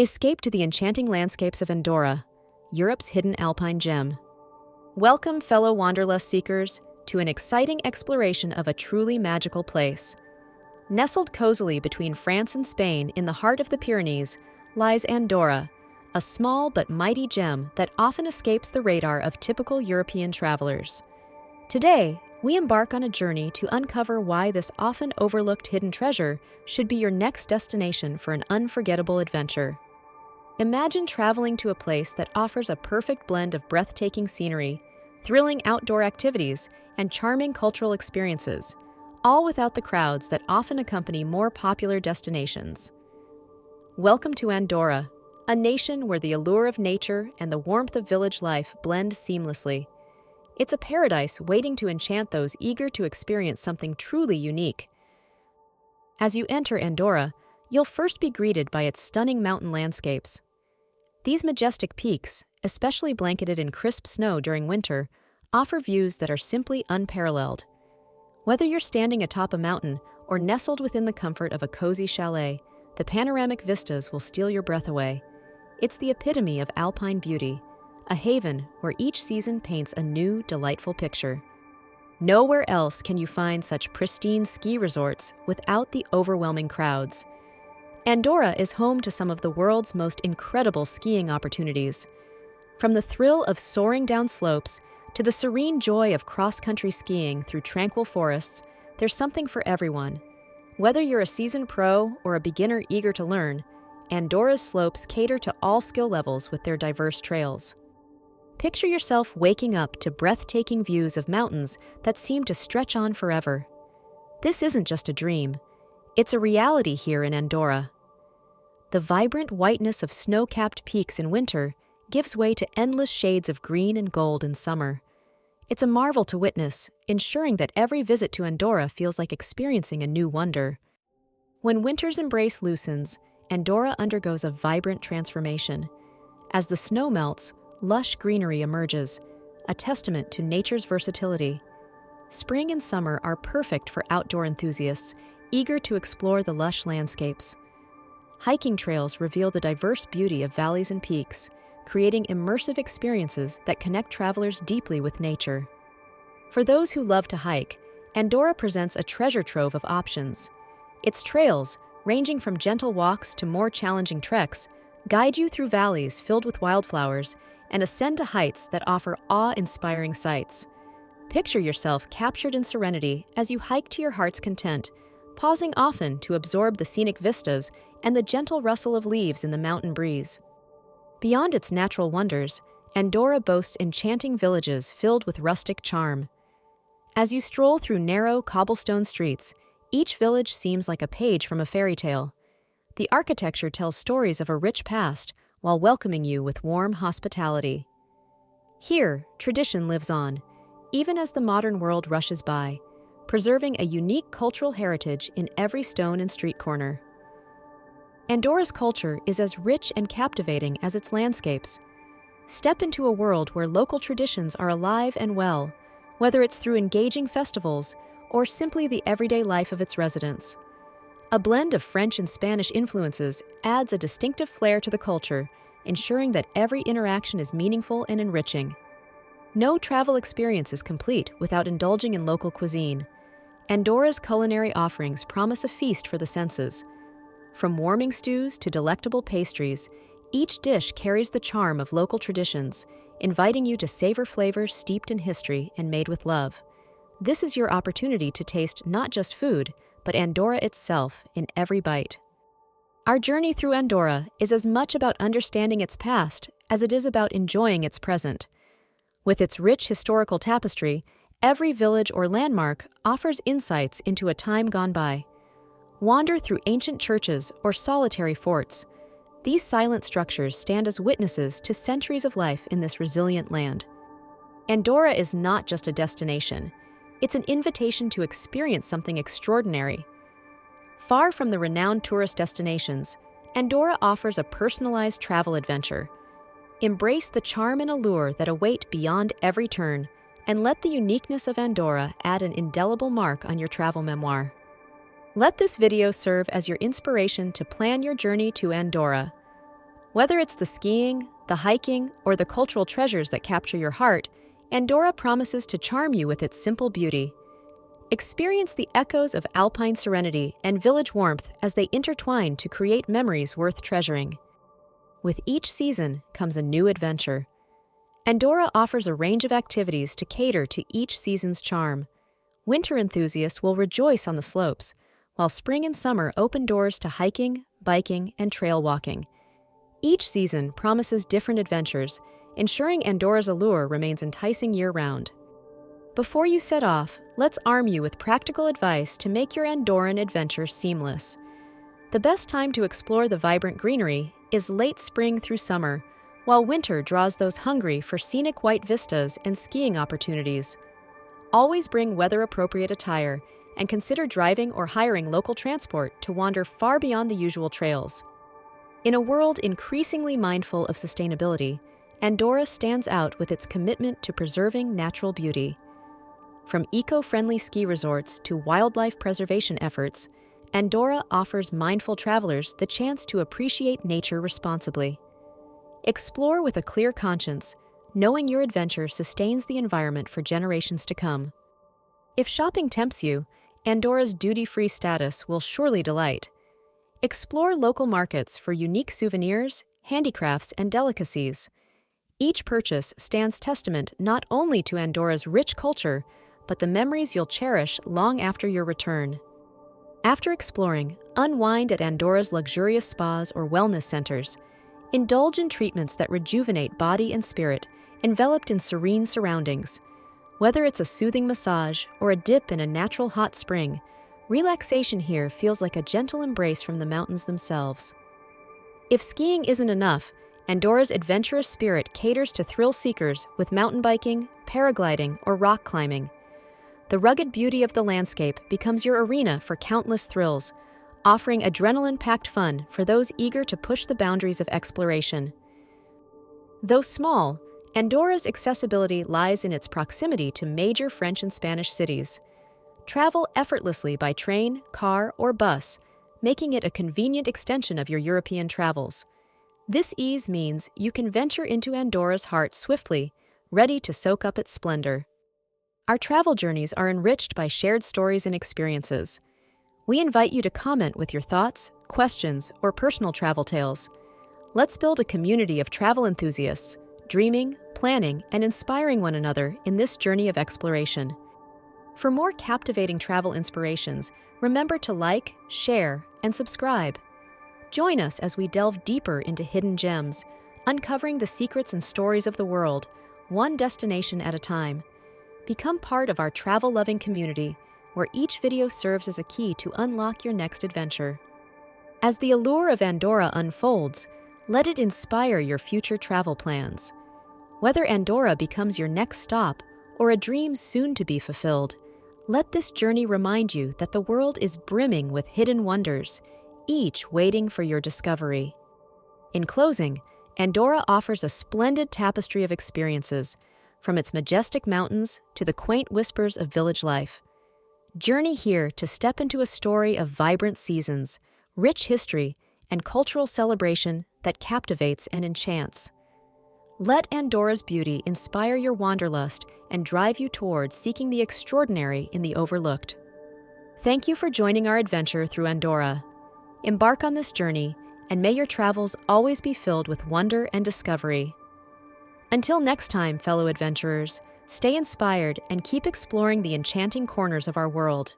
Escape to the enchanting landscapes of Andorra, Europe's hidden Alpine gem. Welcome, fellow wanderlust seekers, to an exciting exploration of a truly magical place. Nestled cozily between France and Spain in the heart of the Pyrenees lies Andorra, a small but mighty gem that often escapes the radar of typical European travelers. Today, we embark on a journey to uncover why this often overlooked hidden treasure should be your next destination for an unforgettable adventure. Imagine traveling to a place that offers a perfect blend of breathtaking scenery, thrilling outdoor activities, and charming cultural experiences, all without the crowds that often accompany more popular destinations. Welcome to Andorra, a nation where the allure of nature and the warmth of village life blend seamlessly. It's a paradise waiting to enchant those eager to experience something truly unique. As you enter Andorra, you'll first be greeted by its stunning mountain landscapes. These majestic peaks, especially blanketed in crisp snow during winter, offer views that are simply unparalleled. Whether you're standing atop a mountain or nestled within the comfort of a cozy chalet, the panoramic vistas will steal your breath away. It's the epitome of alpine beauty, a haven where each season paints a new, delightful picture. Nowhere else can you find such pristine ski resorts without the overwhelming crowds. Andorra is home to some of the world's most incredible skiing opportunities. From the thrill of soaring down slopes to the serene joy of cross-country skiing through tranquil forests, there's something for everyone. Whether you're a seasoned pro or a beginner eager to learn, Andorra's slopes cater to all skill levels with their diverse trails. Picture yourself waking up to breathtaking views of mountains that seem to stretch on forever. This isn't just a dream. It's a reality here in Andorra. The vibrant whiteness of snow-capped peaks in winter gives way to endless shades of green and gold in summer. It's a marvel to witness, ensuring that every visit to Andorra feels like experiencing a new wonder. When winter's embrace loosens, Andorra undergoes a vibrant transformation. As the snow melts, lush greenery emerges, a testament to nature's versatility. Spring and summer are perfect for outdoor enthusiasts eager to explore the lush landscapes. Hiking trails reveal the diverse beauty of valleys and peaks, creating immersive experiences that connect travelers deeply with nature. For those who love to hike, Andorra presents a treasure trove of options. Its trails, ranging from gentle walks to more challenging treks, guide you through valleys filled with wildflowers and ascend to heights that offer awe-inspiring sights. Picture yourself captured in serenity as you hike to your heart's content, pausing often to absorb the scenic vistas and the gentle rustle of leaves in the mountain breeze. Beyond its natural wonders, Andorra boasts enchanting villages filled with rustic charm. As you stroll through narrow cobblestone streets, each village seems like a page from a fairy tale. The architecture tells stories of a rich past while welcoming you with warm hospitality. Here, tradition lives on, even as the modern world rushes by, preserving a unique cultural heritage in every stone and street corner. Andorra's culture is as rich and captivating as its landscapes. Step into a world where local traditions are alive and well, whether it's through engaging festivals or simply the everyday life of its residents. A blend of French and Spanish influences adds a distinctive flair to the culture, ensuring that every interaction is meaningful and enriching. No travel experience is complete without indulging in local cuisine. Andorra's culinary offerings promise a feast for the senses. From warming stews to delectable pastries, each dish carries the charm of local traditions, inviting you to savor flavors steeped in history and made with love. This is your opportunity to taste not just food, but Andorra itself in every bite. Our journey through Andorra is as much about understanding its past as it is about enjoying its present. With its rich historical tapestry, every village or landmark offers insights into a time gone by. Wander through ancient churches or solitary forts. These silent structures stand as witnesses to centuries of life in this resilient land. Andorra is not just a destination. It's an invitation to experience something extraordinary. Far from the renowned tourist destinations, Andorra offers a personalized travel adventure. Embrace the charm and allure that await beyond every turn, and let the uniqueness of Andorra add an indelible mark on your travel memoir. Let this video serve as your inspiration to plan your journey to Andorra. Whether it's the skiing, the hiking, or the cultural treasures that capture your heart, Andorra promises to charm you with its simple beauty. Experience the echoes of Alpine serenity and village warmth as they intertwine to create memories worth treasuring. With each season comes a new adventure. Andorra offers a range of activities to cater to each season's charm. Winter enthusiasts will rejoice on the slopes, while spring and summer open doors to hiking, biking, and trail walking. Each season promises different adventures, ensuring Andorra's allure remains enticing year-round. Before you set off, let's arm you with practical advice to make your Andorran adventure seamless. The best time to explore the vibrant greenery is late spring through summer, while winter draws those hungry for scenic white vistas and skiing opportunities. Always bring weather-appropriate attire and consider driving or hiring local transport to wander far beyond the usual trails. In a world increasingly mindful of sustainability, Andorra stands out with its commitment to preserving natural beauty. From eco-friendly ski resorts to wildlife preservation efforts, Andorra offers mindful travelers the chance to appreciate nature responsibly. Explore with a clear conscience, knowing your adventure sustains the environment for generations to come. If shopping tempts you, Andorra's duty-free status will surely delight. Explore local markets for unique souvenirs, handicrafts, and delicacies. Each purchase stands testament not only to Andorra's rich culture, but the memories you'll cherish long after your return. After exploring, unwind at Andorra's luxurious spas or wellness centers. Indulge in treatments that rejuvenate body and spirit, enveloped in serene surroundings. Whether it's a soothing massage or a dip in a natural hot spring, relaxation here feels like a gentle embrace from the mountains themselves. If skiing isn't enough, Andorra's adventurous spirit caters to thrill seekers with mountain biking, paragliding, or rock climbing. The rugged beauty of the landscape becomes your arena for countless thrills, offering adrenaline-packed fun for those eager to push the boundaries of exploration. Though small, Andorra's accessibility lies in its proximity to major French and Spanish cities. Travel effortlessly by train, car, or bus, making it a convenient extension of your European travels. This ease means you can venture into Andorra's heart swiftly, ready to soak up its splendor. Our travel journeys are enriched by shared stories and experiences. We invite you to comment with your thoughts, questions, or personal travel tales. Let's build a community of travel enthusiasts, dreaming, planning, and inspiring one another in this journey of exploration. For more captivating travel inspirations, remember to like, share, and subscribe. Join us as we delve deeper into hidden gems, uncovering the secrets and stories of the world, one destination at a time. Become part of our travel-loving community, where each video serves as a key to unlock your next adventure. As the allure of Andorra unfolds, let it inspire your future travel plans. Whether Andorra becomes your next stop or a dream soon to be fulfilled, let this journey remind you that the world is brimming with hidden wonders, each waiting for your discovery. In closing, Andorra offers a splendid tapestry of experiences, from its majestic mountains to the quaint whispers of village life. Journey here to step into a story of vibrant seasons, rich history, and cultural celebration that captivates and enchants. Let Andorra's beauty inspire your wanderlust and drive you toward seeking the extraordinary in the overlooked. Thank you for joining our adventure through Andorra. Embark on this journey, and may your travels always be filled with wonder and discovery. Until next time, fellow adventurers, stay inspired and keep exploring the enchanting corners of our world.